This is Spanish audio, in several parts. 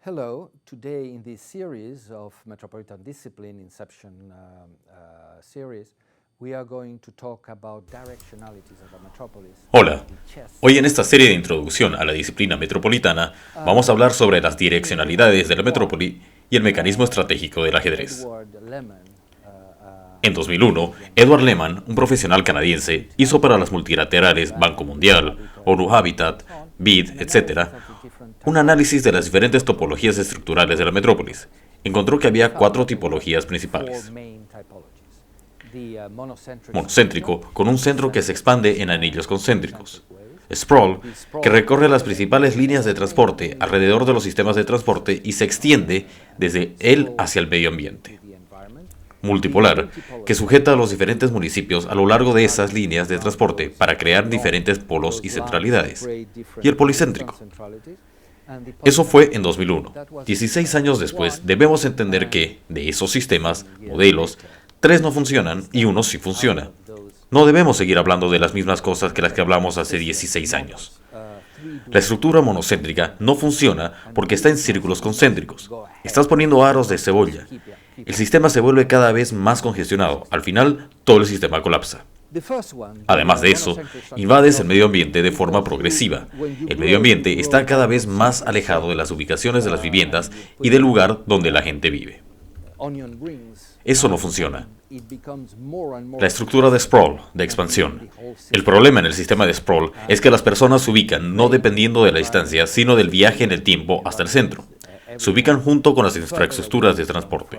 Hello, today in this series of Metropolitan Discipline Inception series, we are going to talk about directionalities of the metropolis. Hola, hoy en esta serie de introducción a la disciplina metropolitana vamos a hablar sobre las direccionalidades de la metrópoli y el mecanismo estratégico del ajedrez. En 2001, Edward Lehman, un profesional canadiense, hizo para las multilaterales Banco Mundial, ONU Habitat, BID, etc., un análisis de las diferentes topologías estructurales de la metrópolis. Encontró que había 4 tipologías principales. Monocéntrico, con un centro que se expande en anillos concéntricos. Sprawl, que recorre las principales líneas de transporte alrededor de los sistemas de transporte y se extiende desde él hacia el medio ambiente. Multipolar, que sujeta a los diferentes municipios a lo largo de esas líneas de transporte para crear diferentes polos y centralidades. Y el policéntrico. Eso fue en 2001. 16 años después, debemos entender que, de esos sistemas, modelos, 3 no funcionan y 1 sí funciona. No debemos seguir hablando de las mismas cosas que las que hablamos hace 16 años. La estructura monocéntrica no funciona porque está en círculos concéntricos. Estás poniendo aros de cebolla. El sistema se vuelve cada vez más congestionado. Al final, todo el sistema colapsa. Además de eso, invades el medio ambiente de forma progresiva. El medio ambiente está cada vez más alejado de las ubicaciones de las viviendas y del lugar donde la gente vive. Eso no funciona. La estructura de sprawl, de expansión. El problema en el sistema de sprawl es que las personas se ubican no dependiendo de la distancia, sino del viaje en el tiempo hasta el centro. Se ubican junto con las infraestructuras de transporte.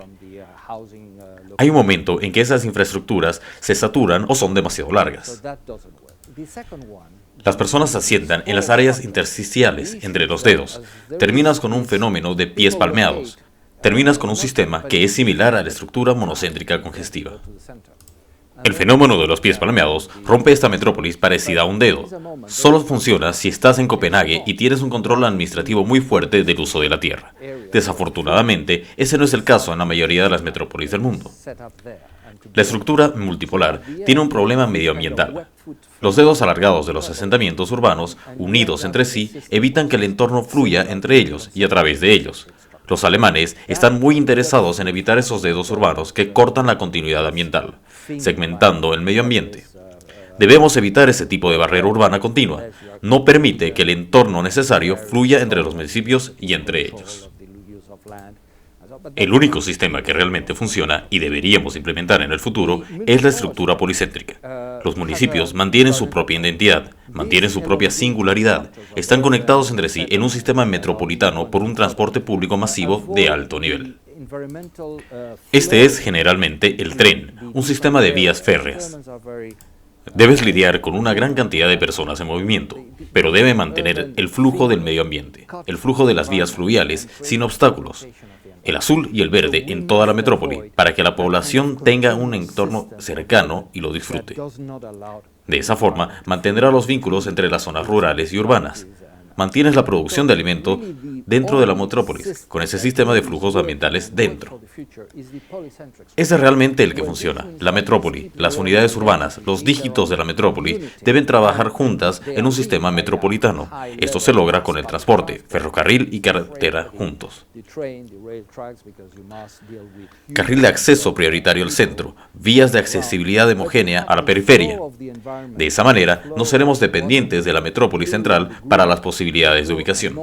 Hay un momento en que esas infraestructuras se saturan o son demasiado largas. Las personas se asientan en las áreas intersticiales entre los dedos. Terminas con un fenómeno de pies palmeados. Terminas con un sistema que es similar a la estructura monocéntrica congestiva. El fenómeno de los pies palmeados rompe esta metrópolis parecida a un dedo. Solo funciona si estás en Copenhague y tienes un control administrativo muy fuerte del uso de la tierra. Desafortunadamente, ese no es el caso en la mayoría de las metrópolis del mundo. La estructura multipolar tiene un problema medioambiental. Los dedos alargados de los asentamientos urbanos, unidos entre sí, evitan que el entorno fluya entre ellos y a través de ellos. Los alemanes están muy interesados en evitar esos dedos urbanos que cortan la continuidad ambiental, segmentando el medio ambiente. Debemos evitar ese tipo de barrera urbana continua. No permite que el entorno necesario fluya entre los municipios y entre ellos. El único sistema que realmente funciona y deberíamos implementar en el futuro es la estructura policéntrica. Los municipios mantienen su propia identidad, mantienen su propia singularidad, están conectados entre sí en un sistema metropolitano por un transporte público masivo de alto nivel. Este es generalmente el tren, un sistema de vías férreas. Debes lidiar con una gran cantidad de personas en movimiento, pero debe mantener el flujo del medio ambiente, el flujo de las vías fluviales, sin obstáculos. El azul y el verde en toda la metrópoli, para que la población tenga un entorno cercano y lo disfrute. De esa forma, mantendrá los vínculos entre las zonas rurales y urbanas. Mantienes la producción de alimento dentro de la metrópolis, con ese sistema de flujos ambientales dentro. Ese es realmente el que funciona. La metrópoli, las unidades urbanas, los dígitos de la metrópoli deben trabajar juntas en un sistema metropolitano. Esto se logra con el transporte, ferrocarril y carretera juntos. Carril de acceso prioritario al centro, vías de accesibilidad homogénea a la periferia. De esa manera, no seremos dependientes de la metrópoli central para las posibilidades de ubicación.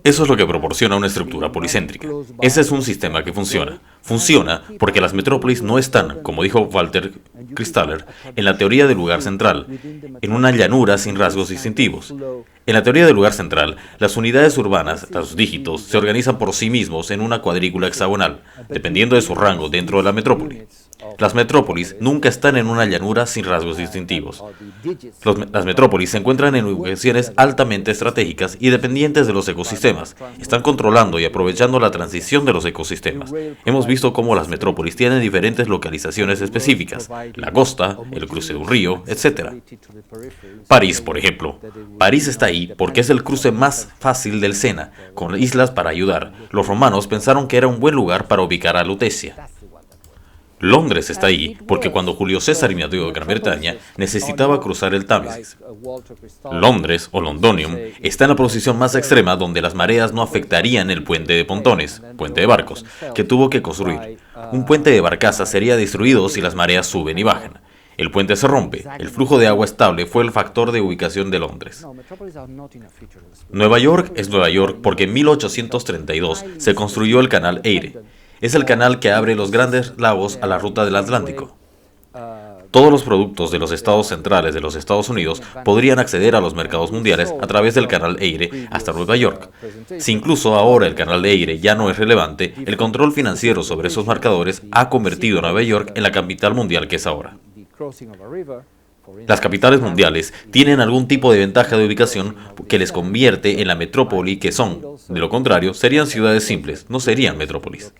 Eso es lo que proporciona una estructura policéntrica. Ese es un sistema que funciona. Funciona porque las metrópolis no están, como dijo Walter Kristaller, en la teoría del lugar central, en una llanura sin rasgos distintivos. En la teoría del lugar central, las unidades urbanas, los dígitos, se organizan por sí mismos en una cuadrícula hexagonal, dependiendo de su rango dentro de la metrópoli. Las metrópolis nunca están en una llanura sin rasgos distintivos. Las metrópolis se encuentran en ubicaciones altamente estratégicas y dependientes de los ecosistemas. Están controlando y aprovechando la transición de los ecosistemas. Hemos visto cómo las metrópolis tienen diferentes localizaciones específicas, la costa, el cruce de un río, etc. París, por ejemplo. París está ahí porque es el cruce más fácil del Sena, con islas para ayudar. Los romanos pensaron que era un buen lugar para ubicar a Lutecia. Londres está ahí porque cuando Julio César invadió Gran Bretaña necesitaba cruzar el Támesis. Londres, o Londonium, está en la posición más extrema donde las mareas no afectarían el puente de pontones, puente de barcos, que tuvo que construir. Un puente de barcaza sería destruido si las mareas suben y bajan. El puente se rompe. El flujo de agua estable fue el factor de ubicación de Londres. Nueva York es Nueva York porque en 1832 se construyó el canal Erie. Es el canal que abre los grandes lagos a la ruta del Atlántico. Todos los productos de los estados centrales de los Estados Unidos podrían acceder a los mercados mundiales a través del canal Erie hasta Nueva York. Si incluso ahora el canal de Erie ya no es relevante, el control financiero sobre esos marcadores ha convertido a Nueva York en la capital mundial que es ahora. Las capitales mundiales tienen algún tipo de ventaja de ubicación que les convierte en la metrópoli que son. De lo contrario, serían ciudades simples, no serían metrópolis.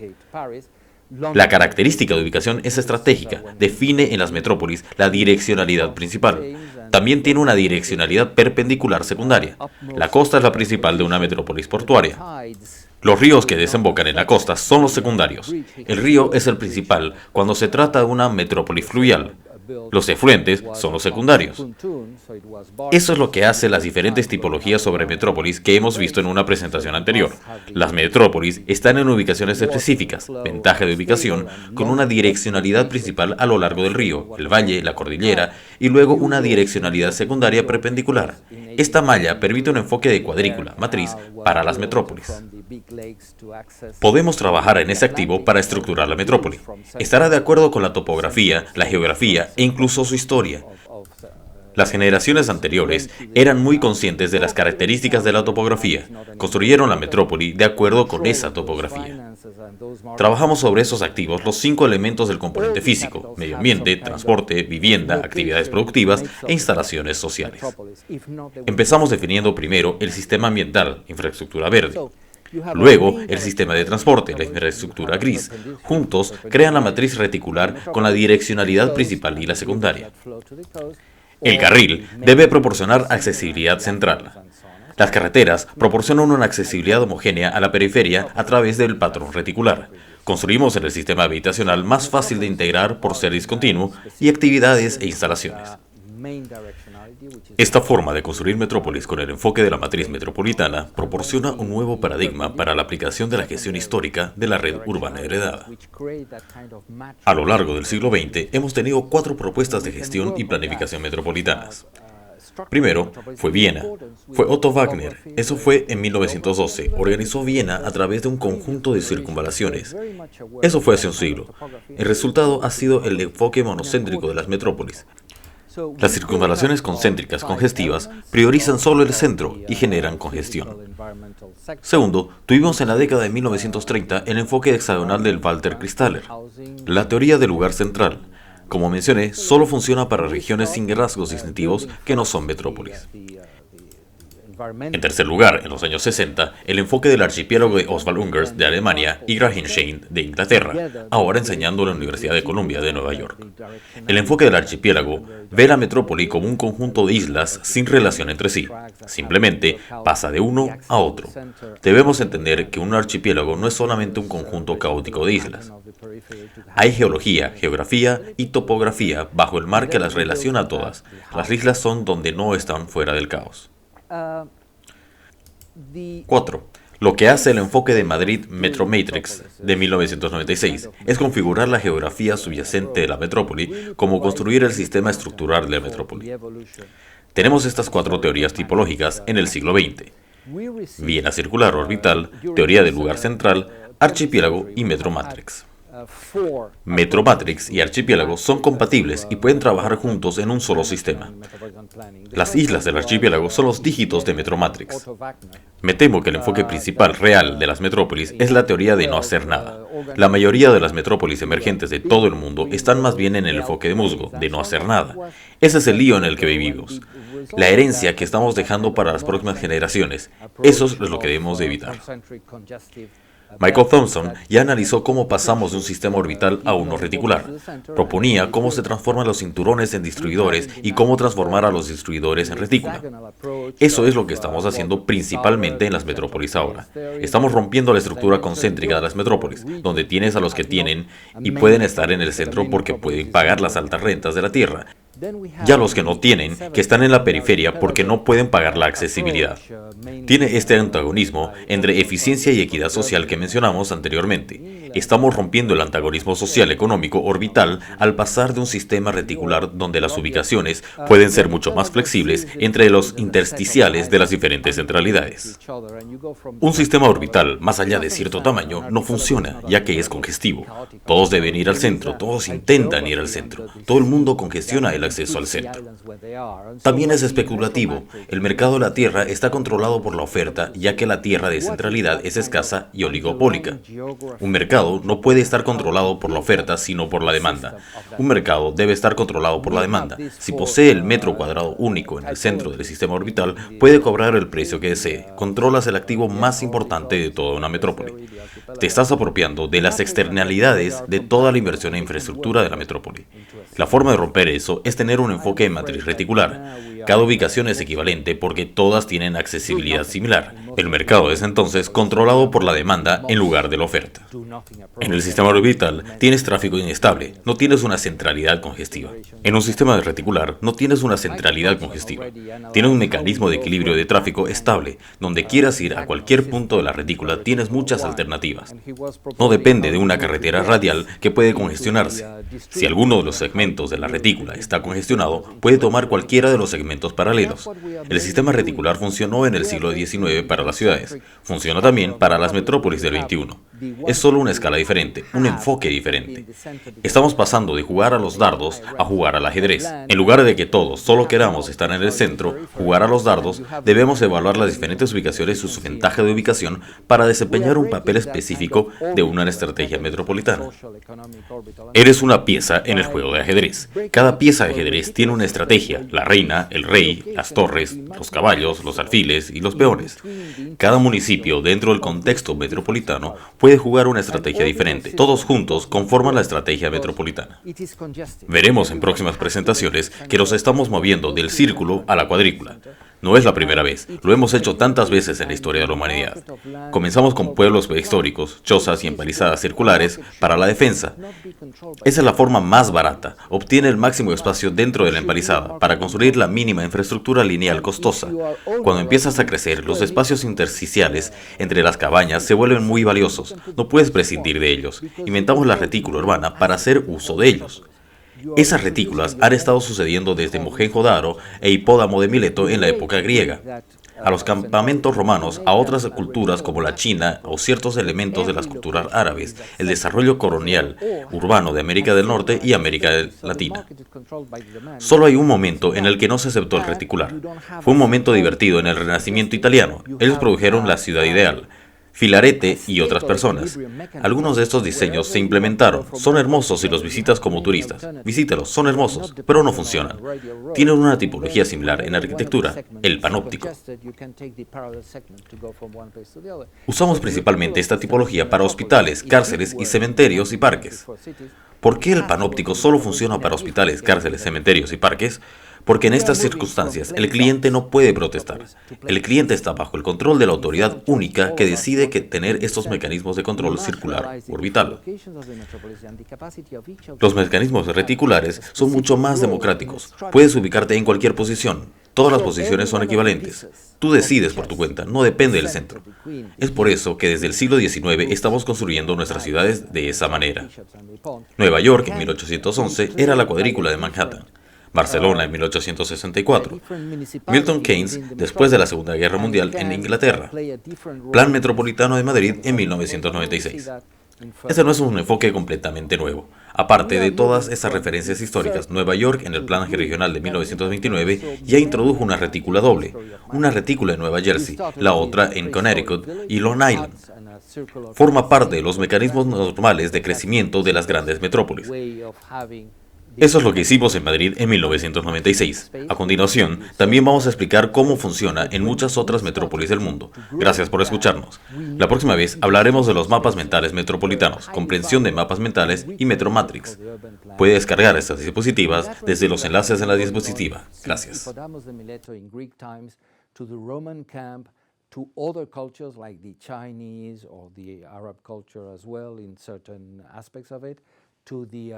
La característica de ubicación es estratégica, define en las metrópolis la direccionalidad principal. También tiene una direccionalidad perpendicular secundaria. La costa es la principal de una metrópolis portuaria. Los ríos que desembocan en la costa son los secundarios. El río es el principal cuando se trata de una metrópolis fluvial. Los efluentes son los secundarios. Eso es lo que hace las diferentes tipologías sobre metrópolis que hemos visto en una presentación anterior. Las metrópolis están en ubicaciones específicas, ventaja de ubicación, con una direccionalidad principal a lo largo del río, el valle, la cordillera, y luego una direccionalidad secundaria perpendicular. Esta malla permite un enfoque de cuadrícula, matriz, para las metrópolis. Podemos trabajar en ese activo para estructurar la metrópoli. Estará de acuerdo con la topografía, la geografía e incluso su historia. Las generaciones anteriores eran muy conscientes de las características de la topografía. Construyeron la metrópoli de acuerdo con esa topografía. Trabajamos sobre esos activos los 5 elementos del componente físico: medio ambiente, transporte, vivienda, actividades productivas e instalaciones sociales. Empezamos definiendo primero el sistema ambiental, infraestructura verde. Luego, el sistema de transporte, la infraestructura gris. Juntos, crean la matriz reticular con la direccionalidad principal y la secundaria. El carril debe proporcionar accesibilidad central. Las carreteras proporcionan una accesibilidad homogénea a la periferia a través del patrón reticular. Construimos el sistema habitacional más fácil de integrar por ser discontinuo y actividades e instalaciones. Esta forma de construir metrópolis con el enfoque de la matriz metropolitana proporciona un nuevo paradigma para la aplicación de la gestión histórica de la red urbana heredada. A lo largo del siglo XX hemos tenido 4 propuestas de gestión y planificación metropolitanas. Primero fue Viena. Fue Otto Wagner. Eso fue en 1912. Organizó Viena a través de un conjunto de circunvalaciones. Eso fue hace un siglo. El resultado ha sido el enfoque monocéntrico de las metrópolis. Las circunvalaciones concéntricas congestivas priorizan solo el centro y generan congestión. Segundo, tuvimos en la década de 1930 el enfoque hexagonal del Walter Christaller, la teoría del lugar central. Como mencioné, solo funciona para regiones sin rasgos distintivos que no son metrópolis. En tercer lugar, en los años 60, el enfoque del archipiélago de Oswald Ungers de Alemania y Grahamshain de Inglaterra, ahora enseñando en la Universidad de Columbia de Nueva York. El enfoque del archipiélago ve la metrópoli como un conjunto de islas sin relación entre sí. Simplemente pasa de uno a otro. Debemos entender que un archipiélago no es solamente un conjunto caótico de islas. Hay geología, geografía y topografía bajo el mar que las relaciona a todas. Las islas son donde no están fuera del caos. 4. Lo que hace el enfoque de Madrid Metromatrix de 1996 es configurar la geografía subyacente de la metrópoli como construir el sistema estructural de la metrópoli. Tenemos estas 4 teorías tipológicas en el siglo XX: Viena circular orbital, teoría del lugar central, archipiélago y Metromatrix. Metromatrix y archipiélago son compatibles y pueden trabajar juntos en un solo sistema. Las islas del archipiélago son los dígitos de Metromatrix. Me temo que el enfoque principal real de las metrópolis es la teoría de no hacer nada. La mayoría de las metrópolis emergentes de todo el mundo están más bien en el enfoque de musgo, de no hacer nada. Ese es el lío en el que vivimos. La herencia que estamos dejando para las próximas generaciones. Eso es lo que debemos de evitar. Michael Thompson ya analizó cómo pasamos de un sistema orbital a uno reticular. Proponía cómo se transforman los cinturones en distribuidores y cómo transformar a los distribuidores en retícula. Eso es lo que estamos haciendo principalmente en las metrópolis ahora. Estamos rompiendo la estructura concéntrica de las metrópolis, donde tienes a los que tienen y pueden estar en el centro porque pueden pagar las altas rentas de la tierra, y a los que no tienen, que están en la periferia porque no pueden pagar la accesibilidad. Tiene este antagonismo entre eficiencia y equidad social que mencionamos anteriormente. Estamos rompiendo el antagonismo social económico orbital al pasar de un sistema reticular donde las ubicaciones pueden ser mucho más flexibles entre los intersticiales de las diferentes centralidades. Un sistema orbital más allá de cierto tamaño no funciona, ya que es congestivo. Todos deben ir al centro, todos intentan ir al centro, todo el mundo congestiona el acceso al centro. También es especulativo. El mercado de la tierra está controlado por la oferta, ya que la tierra de centralidad es escasa y oligopólica. Un mercado no puede estar controlado por la oferta, sino por la demanda. Un mercado debe estar controlado por la demanda. Si posee el metro cuadrado único en el centro del sistema orbital, puede cobrar el precio que desee. Controlas el activo más importante de toda una metrópoli. Te estás apropiando de las externalidades de toda la inversión en infraestructura de la metrópoli. La forma de romper eso es tener un enfoque en matriz reticular. Cada ubicación es equivalente porque todas tienen accesibilidad similar. El mercado es entonces controlado por la demanda en lugar de la oferta. En el sistema orbital tienes tráfico inestable, no tienes una centralidad congestiva. En un sistema reticular no tienes una centralidad congestiva. Tienes un mecanismo de equilibrio de tráfico estable. Donde quieras ir a cualquier punto de la retícula tienes muchas alternativas. No depende de una carretera radial que puede congestionarse. Si alguno de los segmentos de la retícula está congestionado, puede tomar cualquiera de los segmentos paralelos. El sistema reticular funcionó en el siglo XIX para las ciudades. Funciona también para las metrópolis del XXI. Es solo una escala diferente, un enfoque diferente. Estamos pasando de jugar a los dardos a jugar al ajedrez. En lugar de que todos solo queramos estar en el centro, jugar a los dardos, debemos evaluar las diferentes ubicaciones y su ventaja de ubicación para desempeñar un papel específico de una estrategia metropolitana. Eres una pieza en el juego de ajedrez. Cada pieza de ajedrez tiene una estrategia: la reina, el rey, las torres, los caballos, los alfiles y los peones. Cada municipio dentro del contexto metropolitano puede jugar una estrategia diferente. Todos juntos conforman la estrategia metropolitana. Veremos en próximas presentaciones que nos estamos moviendo del círculo a la cuadrícula. No es la primera vez, lo hemos hecho tantas veces en la historia de la humanidad. Comenzamos con pueblos prehistóricos, chozas y empalizadas circulares para la defensa. Esa es la forma más barata, obtiene el máximo espacio dentro de la empalizada para construir la mínima infraestructura lineal costosa. Cuando empiezas a crecer, los espacios intersticiales entre las cabañas se vuelven muy valiosos, no puedes prescindir de ellos. Inventamos la retícula urbana para hacer uso de ellos. Esas retículas han estado sucediendo desde Mohenjo-Daro e Hipódamo de Mileto en la época griega, a los campamentos romanos, a otras culturas como la China o ciertos elementos de las culturas árabes, el desarrollo colonial urbano de América del Norte y América Latina. Solo hay un momento en el que no se aceptó el reticular. Fue un momento divertido en el Renacimiento italiano. Ellos produjeron la ciudad ideal, Filarete y otras personas. Algunos de estos diseños se implementaron. Son hermosos si los visitas como turistas. Visítalos, son hermosos, pero no funcionan. Tienen una tipología similar en arquitectura, el panóptico. Usamos principalmente esta tipología para hospitales, cárceles y cementerios y parques. ¿Por qué el panóptico solo funciona para hospitales, cárceles, cementerios y parques? Porque en estas circunstancias el cliente no puede protestar. El cliente está bajo el control de la autoridad única que decide que tener estos mecanismos de control circular orbital. Los mecanismos reticulares son mucho más democráticos. Puedes ubicarte en cualquier posición. Todas las posiciones son equivalentes. Tú decides por tu cuenta, no depende del centro. Es por eso que desde el siglo XIX estamos construyendo nuestras ciudades de esa manera. Nueva York en 1811 era la cuadrícula de Manhattan. Barcelona en 1864, Milton Keynes después de la Segunda Guerra Mundial en Inglaterra, Plan Metropolitano de Madrid en 1996. Este no es un enfoque completamente nuevo. Aparte de todas esas referencias históricas, Nueva York en el Plan Regional de 1929 ya introdujo una retícula doble, una retícula en Nueva Jersey, la otra en Connecticut y Long Island. Forma parte de los mecanismos normales de crecimiento de las grandes metrópolis. Eso es lo que hicimos en Madrid en 1996. A continuación, también vamos a explicar cómo funciona en muchas otras metrópolis del mundo. Gracias por escucharnos. La próxima vez hablaremos de los mapas mentales metropolitanos, comprensión de mapas mentales y Metromatrix. Puede descargar estas diapositivas desde los enlaces en la diapositiva. Gracias. To other cultures like the Chinese or the Arab culture as well in certain aspects of it, to the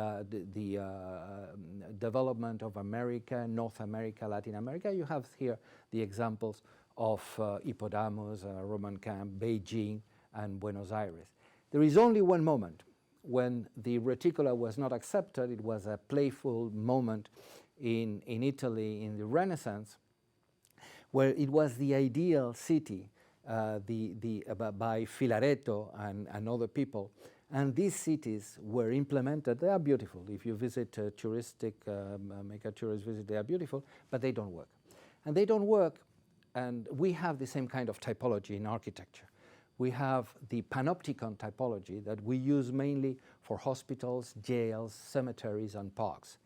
development of America, North America, Latin America. You have here the examples of Hippodamus, Roman camp, Beijing, and Buenos Aires. There is only one moment when the reticula was not accepted. It was a playful moment in Italy in the Renaissance, where it was the ideal city by Filaretto and other people. And these cities were implemented. They are beautiful. If you visit make a tourist visit, they are beautiful, but they don't work. And they don't work, and we have the same kind of typology in architecture. We have the panopticon typology that we use mainly for hospitals, jails, cemeteries, and parks.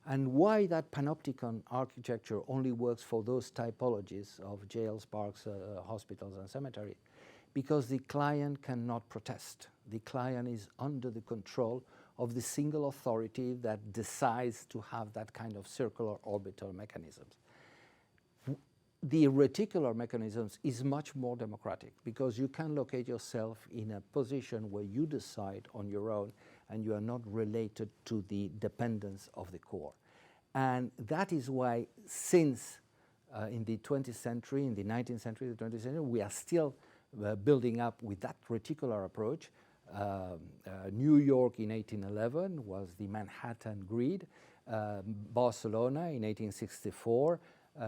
And why that panopticon architecture only works for those typologies of jails, parks, hospitals, and cemeteries? Because the client cannot protest. The client is under the control of the single authority that decides to have that kind of circular orbital mechanisms. The reticular mechanisms is much more democratic because you can locate yourself in a position where you decide on your own and you are not related to the dependence of the core. And that is why since in the 20th century, in the 19th century, the 20th century, we are still building up with that reticular approach. New York in 1811 was the Manhattan Grid, Barcelona in 1864,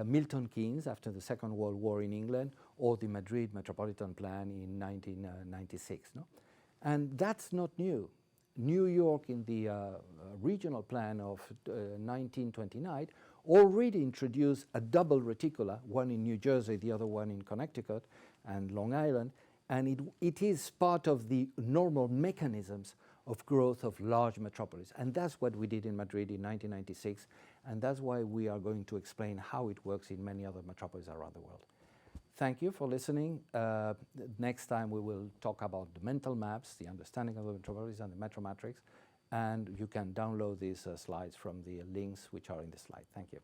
Milton Keynes after the Second World War in England, or the Madrid Metropolitan Plan in 1996. No? And that's not new. New York in the regional plan of 1929 already introduced a double reticula, one in New Jersey, the other one in Connecticut and Long Island, and it is part of the normal mechanisms of growth of large metropolis. And that's what we did in Madrid in 1996, and that's why we are going to explain how it works in many other metropolis around the world. Thank you for listening. Next time we will talk about the mental maps, the understanding of the metropolis and the Metromatrix, and you can download these slides from the links which are in the slide. Thank you.